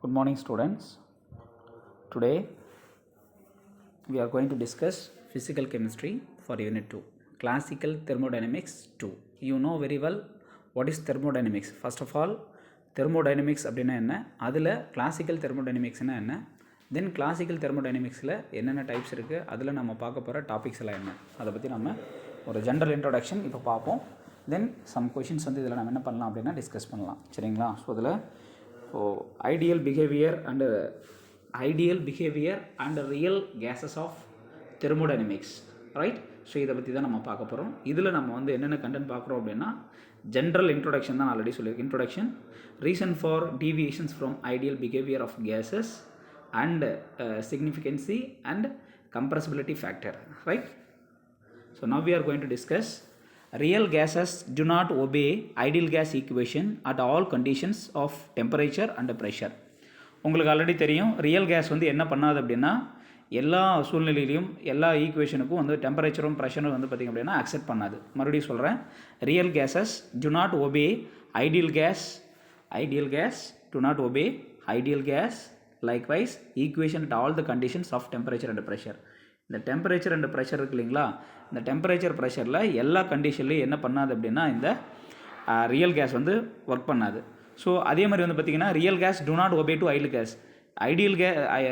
Good morning, students. Today we are going to discuss physical chemistry for unit 2, classical thermodynamics 2. You know very well what is thermodynamics. First of all, thermodynamics அப்படினா என்ன, அதில் classical thermodynamics என்ன, then classical thermodynamicsல என்னென்ன types இருக்குது, அதில் நம்ம பார்க்க போகிற டாபிக்ஸ் எல்லாம் என்ன, அதை பற்றி நம்ம ஒரு ஜென்ரல் இன்ட்ரோடக்ஷன் இப்போ பார்ப்போம். தென் சம் கொஷின்ஸ் வந்து இதில் நம்ம என்ன பண்ணலாம் அப்படின்னா டிஸ்கஸ் பண்ணலாம். சரிங்களா? ஸோ இதில் ideal behavior and real gases of thermodynamics, right? So இதை பற்றி தான் நம்ம பார்க்க போகிறோம். இதில் நம்ம வந்து என்னென்ன கண்டென்ட் பார்க்குறோம் அப்படின்னா ஜென்ரல் இன்ட்ரோடக்ஷன் தான் ஆல்ரெடி சொல்லியிருக்கேன். Introduction, reason for deviations from ideal behaviour of gases and significancy and compressibility factor, right? So now we are going to discuss real gases do not obey ideal gas equation at all conditions of temperature and pressure. உங்களுக்கு already தெரியும் real gas வந்து என்ன பண்ணாது அப்படின்னா எல்லா சூழ்நிலையிலையும் எல்லா ஈக்குவேஷனுக்கும் வந்து டெம்பரேச்சரும் ப்ரெஷரும் வந்து பார்த்திங்க அப்படின்னா அக்செப்ட் பண்ணாது. மறுபடியும் சொல்கிறேன், real gases do not obey ideal gas do not obey ideal gas likewise equation at all the conditions of temperature and pressure. இந்த டெம்பரேச்சர் அண்ட் ப்ரெஷர் இருக்கு இல்லைங்களா, இந்த டெம்பரேச்சர் ப்ரெஷரில் எல்லா கண்டிஷன்லையும் என்ன பண்ணாது அப்படின்னா இந்த ரியல் கேஸ் வந்து ஒர்க் பண்ணாது. ஸோ அதே மாதிரி வந்து பார்த்திங்கன்னா real gas do not obey to ideal gas.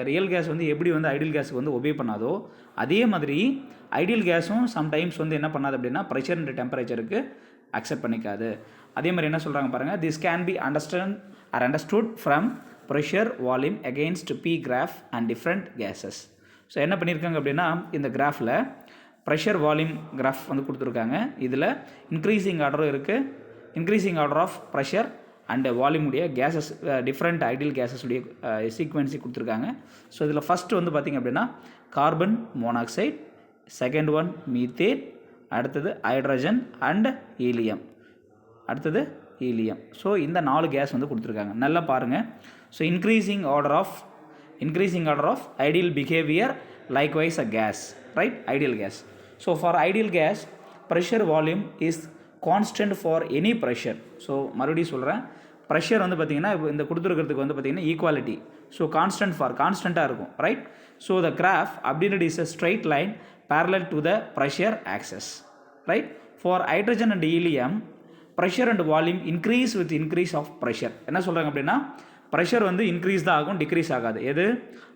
Real gas வந்து எப்படி வந்து ஐடியல் கேஸுக்கு வந்து ஒபே பண்ணாதோ அதே மாதிரி ஐடியல் கேஸும் சம்டைம்ஸ் வந்து என்ன பண்ணாது அப்படின்னா ப்ரெஷர் அண்ட் டெம்பரேச்சருக்கு அக்செப்ட் பண்ணிக்காது. அதே மாதிரி என்ன சொல்கிறாங்க பாருங்கள், this can be understood from pressure volume against P graph and different gases. So என்ன பண்ணியிருக்காங்க அப்படின்னா இந்த கிராஃபில் ப்ரெஷர் வால்யூம் கிராஃப் வந்து கொடுத்துருக்காங்க. இதில் இன்க்ரீசிங் ஆர்டரும் இருக்குது, increasing order of pressure and வால்யூமுடைய கேஸஸ் டிஃப்ரெண்ட் ஐடியல் கேஸஸுடைய சீக்வன்ஸி கொடுத்துருக்காங்க. ஸோ இதில் ஃபஸ்ட்டு வந்து பார்த்திங்க அப்படின்னா carbon monoxide, second one methane, அடுத்தது ஹைட்ரஜன் அண்ட் ஹீலியம், அடுத்தது ஹீலியம். ஸோ இந்த 4 கேஸ் வந்து கொடுத்துருக்காங்க. நல்லா பாருங்கள். So increasing order of ideal behavior likewise a gas, right? Ideal gas. So for ideal gas pressure volume is constant for any pressure. So மறுபடியும் சொல்கிறேன், pressure வந்து பார்த்திங்கன்னா இந்த கொடுத்துருக்கிறதுக்கு வந்து பார்த்திங்கன்னா ஈக்குவாலிட்டி. ஸோ கான்ஸ்டண்ட்டாக இருக்கும், ரைட்? ஸோ த கிராஃப் அப்படின்றது is a straight line parallel to the pressure axis, right? For hydrogen and helium pressure and volume increase with increase of pressure. என்ன சொல்கிறாங்க அப்படின்னா ப்ரெஷர் வந்து இன்க்ரீஸ் தான் ஆகும், டிக்ரீஸ் ஆகாது. எது?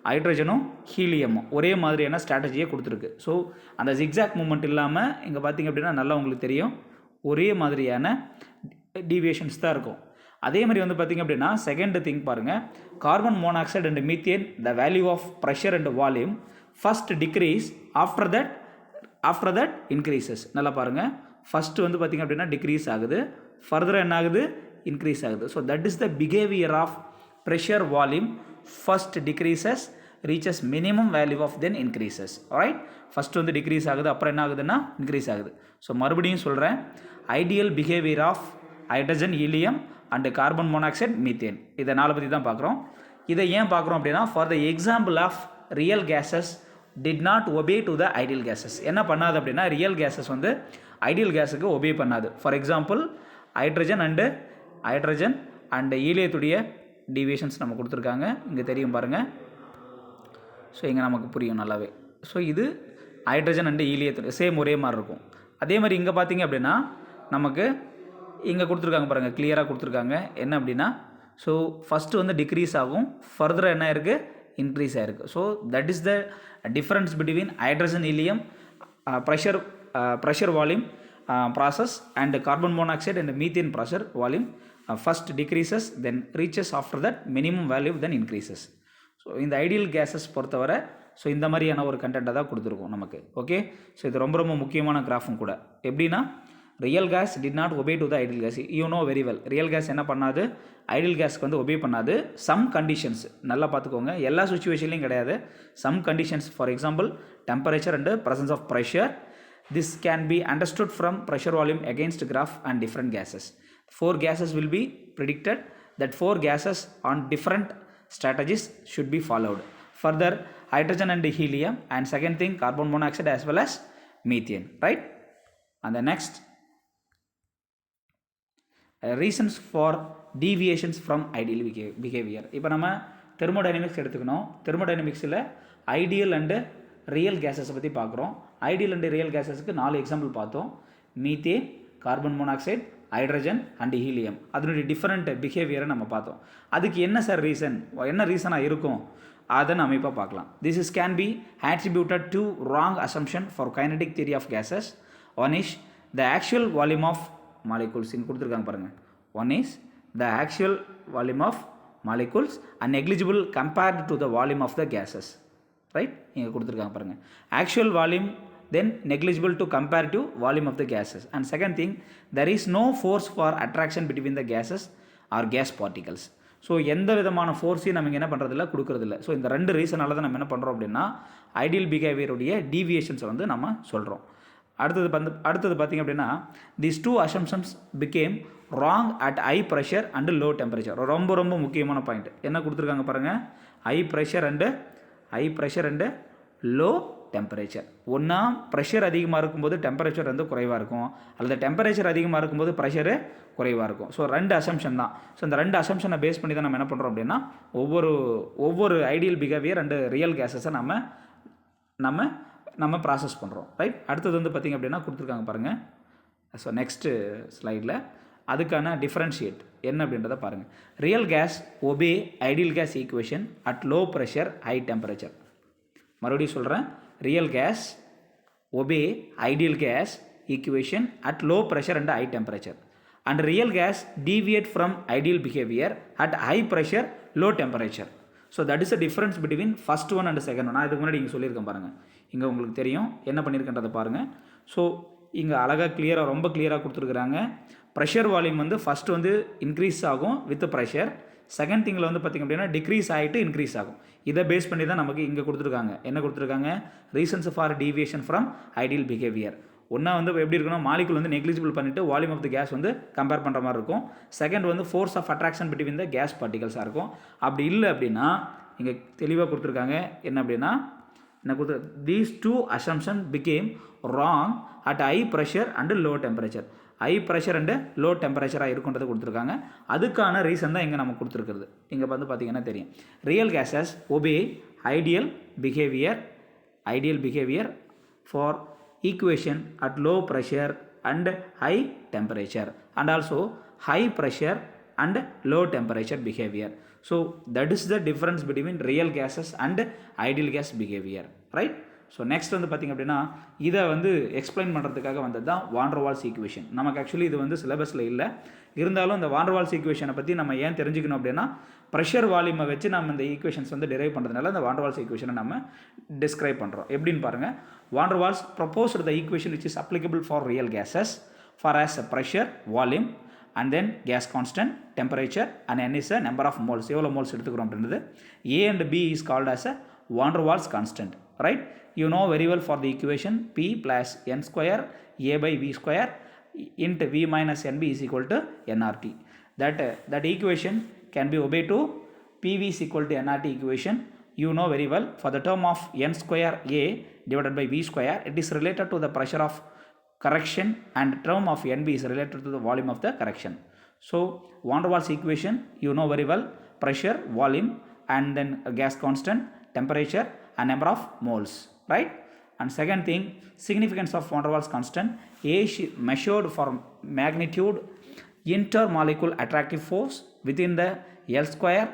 ஹைட்ரஜனும் ஹீலியமும் ஒரே மாதிரியான ஸ்ட்ராட்டஜியை கொடுத்துருக்கு. ஸோ அந்த ஜிக்ஸாக் மூமெண்ட் இல்லாமல் இங்கே பார்த்திங்க அப்படின்னா நல்லா உங்களுக்கு தெரியும் ஒரே மாதிரியான டீவியேஷன்ஸ் தான் இருக்கும். அதே மாதிரி வந்து பார்த்திங்க அப்படின்னா செகண்ட் திங் பாருங்கள், carbon monoxide and methane the value of pressure and volume first decrease after that increases. நல்லா பாருங்கள், ஃபஸ்ட்டு வந்து பார்த்திங்க அப்படின்னா டிக்ரீஸ் ஆகுது, ஃபர்தராக என்ன ஆகுது? இன்க்ரீஸ் ஆகுது. So that is the behaviour of pressure volume. First decreases, reaches minimum value of then increases. Alright, first வந்து decrease ஆகுது, அப்புறம் என்ன ஆகுதுன்னா increase ஆகுது. ஸோ மறுபடியும் சொல்கிறேன், ideal behavior of hydrogen, helium and carbon monoxide, methane, இதை 4 பற்றி தான் பார்க்குறோம். இதை ஏன் பார்க்குறோம் அப்படின்னா for the example of real gases did not obey to the ideal gases. என்ன பண்ணாது அப்படின்னா ரியல் கேஸஸ் வந்து ஐடியல் கேஸுக்கு ஒபே பண்ணாது. ஃபார் எக்ஸாம்பிள் ஹைட்ரஜன் அண்ட் ஹீலியத்துடைய டீவியேஷன்ஸ் நம்ம கொடுத்துருக்காங்க, இங்கே தெரியும் பாருங்கள். ஸோ இங்கே நமக்கு புரியும் நல்லாவே. ஸோ இது ஹைட்ரஜன் அண்டு ஹீலியத்துடைய சேம் ஒரே மாதிரி இருக்கும். அதே மாதிரி இங்கே பார்த்தீங்க அப்படின்னா நமக்கு இங்கே கொடுத்துருக்காங்க பாருங்கள், கிளியராக கொடுத்துருக்காங்க. என்ன அப்படின்னா ஸோ ஃபஸ்ட்டு வந்து டிக்ரீஸ் ஆகும், ஃபர்தராக என்ன இருக்குது? இன்க்ரீஸ் ஆகிருக்கு. So that is the difference between hydrogen helium pressure volume process and carbon monoxide and methane pressure volume first decreases then reaches after that minimum value then increases. So இந்த ideal gases பொறுத்தவரை so இந்த மாதிரியான ஒரு கண்டென்ட்டை தான் கொடுத்துருக்கோம் நமக்கு. Okay, so இது ரொம்ப ரொம்ப முக்கியமான கிராஃபும் கூட. எப்படின்னா real gas did not obey to the ideal gas. You know very well, real gas என்ன பண்ணாது? ஐடியல் கேஸ்க்கு வந்து ஒபே பண்ணாது. சம் கண்டிஷன்ஸ் நல்லா பார்த்துக்கோங்க, எல்லா சுச்சுவேஷன்லையும் கிடையாது. Some conditions, for example temperature and presence of pressure. This can be understood from pressure volume against graph and different gases. 4 gases will be predicted. That 4 gases on different strategies should be followed. Further, hydrogen and helium, and second thing carbon monoxide as well as methane, right? And the next reasons for deviations from ideal behavior. இப்போ நம்ம thermodynamics எடுத்துக்கணும். தெர்மோடைனமிக்ஸில் ideal and real கேஸஸை பற்றி பார்க்குறோம். Ideal and real கேஸஸுக்கு 4 example பார்த்தோம். Methane, carbon monoxide, hydrogen and helium. அதனுடைய different பிஹேவியரை நம்ம பார்த்தோம். அதுக்கு என்ன சார் ரீசன், என்ன ரீசனாக இருக்கும் அதை நம்ம இப்போ பார்க்கலாம். This is can be attributed to wrong assumption for kinetic theory of gases. One is the actual volume of molecules. இங்கே கொடுத்துருக்காங்க பாருங்கள். One is the actual volume of molecules and negligible compared to the volume of the gases. Right? இங்கே கொடுத்துருக்காங்க பாருங்கள். Actual volume then negligible to comparative volume of the gases. And second thing, there is no force for attraction between the gases or gas particles. So எந்த விதமான ஃபோர்ஸையும் நம்ம இங்கே என்ன பண்ணுறதில்ல, கொடுக்குறதில்ல. ஸோ இந்த 2 ரீசனால தான் நம்ம என்ன பண்ணுறோம் அப்படின்னா ஐடியல் பிஹேவியருடைய டீவியேஷன்ஸை வந்து நம்ம சொல்கிறோம். அடுத்தது பார்த்திங்க அப்படின்னா these 2 assumptions became wrong at high pressure and low temperature. ரொம்ப ரொம்ப முக்கியமான பாயிண்ட் என்ன கொடுத்துருக்காங்க பாருங்கள். High pressure and low temperature. ஒன்றா ப்ரெஷர் அதிகமாக இருக்கும்போது டெம்பரேச்சர் வந்து குறைவாக இருக்கும், அல்லது டெம்பரேச்சர் அதிகமாக இருக்கும்போது ப்ரெஷரு குறைவாக இருக்கும். ஸோ 2 அசம்ஷன் தான். ஸோ இந்த 2 அசம்ஷனை பேஸ் பண்ணி தான் நம்ம என்ன பண்ணுறோம் அப்படின்னா ஒவ்வொரு ஐடியல் பிஹேவியர் அண்டு ரியல் கேஸஸை நம்ம ப்ராசஸ் பண்ணுறோம். ரைட். அடுத்தது வந்து பார்த்திங்க அப்படின்னா கொடுத்துருக்காங்க பாருங்கள். ஸோ நெக்ஸ்ட்டு ஸ்லைடில் அதுக்கான டிஃப்ரென்ஷியேட் என்ன அப்படின்றத பாருங்கள். Real gas obey ideal gas equation at low pressure high temperature. மறுபடியும் சொல்கிறேன். Real gas obey ideal gas equation at low pressure and high temperature. And real gas deviate from ideal behaviour at high pressure low temperature. So that is a difference between first one and second one. நான் இதுக்கு முன்னாடி இங்கே சொல்லியிருக்கேன் பாருங்கள். இங்கே உங்களுக்கு தெரியும் என்ன பண்ணியிருக்கன்றதை பாருங்கள். ஸோ இங்கே அழகாக ரொம்ப கிளியராக கொடுத்துருக்குறாங்க. ப்ரெஷர் வால்யூம் வந்து ஃபஸ்ட்டு வந்து இன்க்ரீஸ் ஆகும் வித் ப்ரெஷர். செகண்ட் திங்கில் வந்து பார்த்திங்க அப்படின்னா டிக்ரீஸ் ஆகிட்டு இன்க்ரீஸ் ஆகும். இதை பேஸ் பண்ணி தான் நமக்கு இங்கே கொடுத்துருக்காங்க. என்ன கொடுத்துருக்காங்க? Reasons for deviation from ideal behaviour. ஒன்றா வந்து எப்படி இருக்கணும், மாலிகுல் வந்து நெக்லிஜிபிள் பண்ணிவிட்டு வால்யூம் ஆஃப் த கேஸ் வந்து கம்பேர் பண்ணுற மாதிரி இருக்கும். செகண்ட் வந்து force of attraction between the gas பார்ட்டிகல்ஸாக இருக்கும். அப்படி இல்லை அப்படின்னா இங்கே தெளிவாக கொடுத்துருக்காங்க. என்ன அப்படின்னா these 2 assumptions became wrong at high pressure and low temperature. High pressure and low டெம்பரேச்சராக இருக்குன்றது கொடுத்துருக்காங்க. அதுக்கான ரீசன் தான் இங்கே நமக்கு கொடுத்துருக்குறது. இங்கே வந்து பார்த்திங்கன்னா தெரியும். Real gases obey ideal behaviour for equation at low pressure and high temperature and also high pressure and low temperature behaviour. So that is the difference between real gases and ideal gas behaviour. Right. So next வந்து பார்த்திங்க அப்படின்னா இதை வந்து explain பண்ணுறதுக்காக வந்தது தான் van der Waals equation. நமக்கு actually இது வந்து சிலபஸில் இல்லை. இருந்தாலும் இந்த வான் டெர் வால்ஸ் ஈக்குவேஷனை பற்றி நம்ம ஏன் தெரிஞ்சுக்கணும் அப்படின்னா ப்ரெஷர் வால்யூமை வச்சு நம்ம இந்த ஈக்குவேஷன்ஸ் வந்து டிரைவ் பண்ணுறதுனால இந்த வான் டெர் வால்ஸ் ஈக்குவேஷனை நம்ம டிஸ்கிரைப் பண்ணுறோம். எப்படின்னு பாருங்கள். Van der Waals proposed the equation which is applicable for real gases for as pressure, volume and then gas constant, temperature and n is a number of moles. எவ்வளோ moles எடுத்துக்கிறோம் அப்படின்றது. A and B is called as a van der Waals constant. Right. You know very well for the equation P plus n square A by V square int V minus NB is equal to nRT. That equation can be obeyed to PV is equal to nRT equation. You know very well for the term of n square A divided by V square, it is related to the pressure of correction and term of NB is related to the volume of the correction. So van der Waals equation you know very well, pressure, volume and then gas constant, temperature and number of moles. Right. And second thing, significance of van der Waals constant. A is measured for magnitude intermolecular attractive force within the L square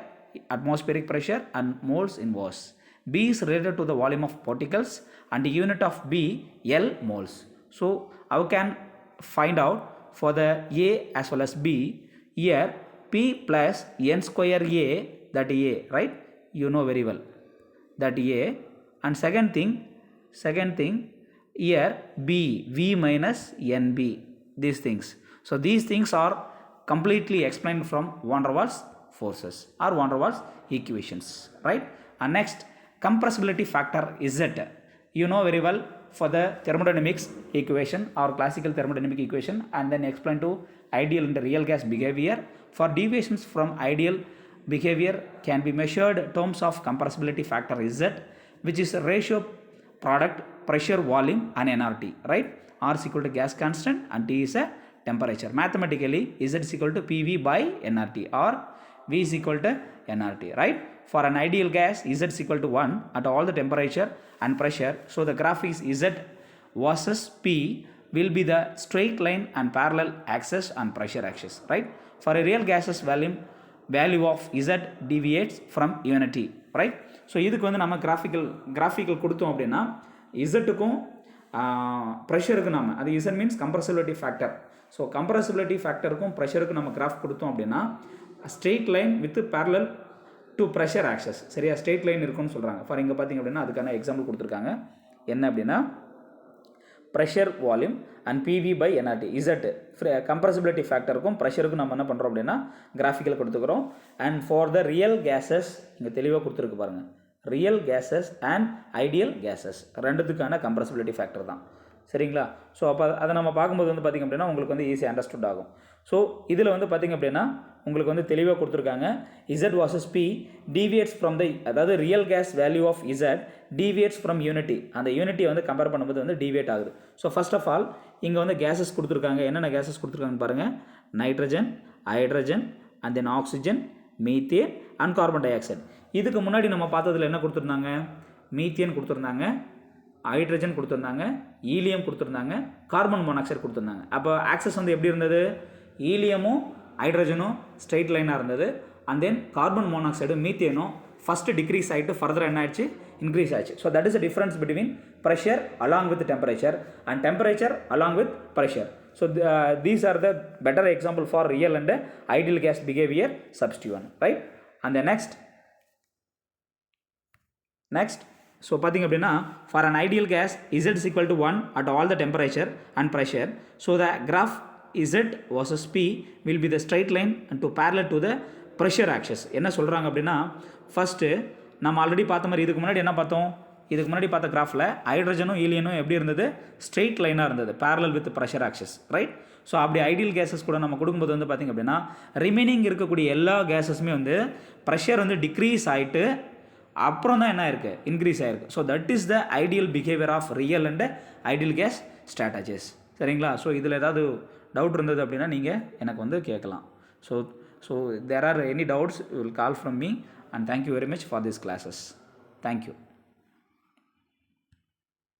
atmospheric pressure and moles inverse. B is related to the volume of particles and the unit of B L moles. So how can find out for the A as well as B? Here P plus n square A, that A, right? You know very well that A. And second thing here B, V minus NB, these things. So these things are completely explained from van der Waals forces or van der Waals equations. Right. And next, compressibility factor Z. You know very well for the thermodynamics equation or classical thermodynamic equation, and then explain to ideal and real gas behavior. For deviations from ideal behavior can be measured in terms of compressibility factor Z, which is a ratio product pressure, volume and nRT. Right. R is equal to gas constant and T is a temperature. Mathematically Z is equal to PV by nRT, or V is equal to nRT, right? For an ideal gas, Z is equal to 1 at all the temperature and pressure. So the graph is Z versus P will be the straight line and parallel axis and pressure axis, right? For a real gases value of Z deviates from unity, right? So இதுக்கு வந்து நம்ம graphical கொடுத்தோம் அப்படின்னா இசட்டுக்கும் ப்ரெஷருக்கு நம்ம அது Z means compressibility factor. So compressibility ஃபேக்டருக்கும் ப்ரெஷருக்கும் நம்ம கிராஃப் கொடுத்தோம் அப்படின்னா straight line with parallel to pressure access, சரியா? ஸ்ட்ரெயிட் லைன் இருக்குன்னு சொல்கிறாங்க. ஃபார் இங்கே பார்த்திங்க அப்படின்னா அதுக்கான எக்ஸாம்பிள் கொடுத்துருக்காங்க. என்ன அப்படின்னா pressure volume and PV by NRT. Z compressibility ஃபேக்டருக்கும் ப்ரெஷருக்கும் நம்ம என்ன பண்ணுறோம் அப்படின்னா கிராஃபிக்கல் கொடுத்துக்கிறோம். And for the real cases இங்கே தெளிவாக கொடுத்துருக்கு பாருங்கள். Real gases and ideal cases ரெண்டுத்துக்கான கம்ப்ரசிபிலிட்டி ஃபேக்டர் தான், சரிங்களா? ஸோ அப்போ அதை நம்ம பார்க்கும்போது வந்து பார்த்திங்க அப்படின்னா உங்களுக்கு வந்து ஈஸியாக அண்டர்ஸ்டுட் ஆகும். ஸோ இதில் வந்து பார்த்திங்க அப்படின்னா உங்களுக்கு வந்து தெளிவாக கொடுத்துருக்காங்க. Z versus P deviates from the, அதாவது real gas value of Z deviates from unity. அந்த யூனிட்டியை வந்து கம்பேர் பண்ணும்போது வந்து டீவியேட் ஆகுது. ஸோ ஃபர்ஸ்ட் ஆஃப் ஆல் இங்கே வந்து கேஸஸ் கொடுத்துருக்காங்க. என்னென்ன கேஸஸ் கொடுத்துருக்காங்கன்னு பாருங்கள். Nitrogen, hydrogen, and then oxygen, methane and carbon di oxide. இதுக்கு முன்னாடி நம்ம பார்த்ததில் என்ன கொடுத்துருந்தாங்க? மீத்தேன் கொடுத்துருந்தாங்க, ஹைட்ரஜன் கொடுத்துருந்தாங்க, ஈலியம் கொடுத்துருந்தாங்க, கார்பன் மோனாக்சைடு கொடுத்துருந்தாங்க. அப்போ ஆக்சஸ் வந்து எப்படி இருந்தது? ஈலியமும் ஹைட்ரஜனும் ஸ்ட்ரெயிட் லைனாக இருந்தது. அண்ட் தென் கார்பன் மோனாக்சைடு மீத்தேனும் ஃபஸ்ட்டு டிக்ரீஸ் ஆகிட்டு ஃபர்தர் என்ன ஆயிடுச்சு? இன்க்ரீஸ் ஆயிடுச்சு. So that is the difference between pressure along with temperature and temperature along with pressure. So these are the better example for real and ideal gas behaviour substitution, right? அந்த next so பார்த்திங்க அப்படின்னா for an ideal gas Z is equal to 1 at all the temperature and pressure. So the graph Z versus P will be the straight line and to parallel to the pressure axis. என்ன சொல்கிறாங்க அப்படின்னா first நம்ம already பார்த்த மாதிரி இதுக்கு முன்னாடி என்ன பார்த்தோம்? இதுக்கு முன்னாடி பார்த்த கிராஃபில் ஹைட்ரஜனும் ஈலியனும் எப்படி இருந்தது? ஸ்ட்ரெயிட் லைனாக இருந்தது, parallel with pressure access, right? So அப்படி ஐடியல் கேஸஸ் கூட நம்ம கொடுக்கும்போது வந்து பார்த்திங்க அப்படின்னா ரிமைனிங் இருக்கக்கூடிய எல்லா கேஸஸுமே வந்து ப்ரெஷர் வந்து டிக்ரீஸ் ஆகிட்டு அப்புறம் தான் என்ன இருக்குது? இன்க்ரீஸ் ஆகிருக்கு. So that is the ideal behaviour of real and ideal gas strategies, சரிங்களா? ஸோ இதில் ஏதாவது டவுட் இருந்தது அப்படின்னா நீங்கள் எனக்கு வந்து கேட்கலாம். So there are any doubts you will call from me, and thank you very much for these classes. Thank you.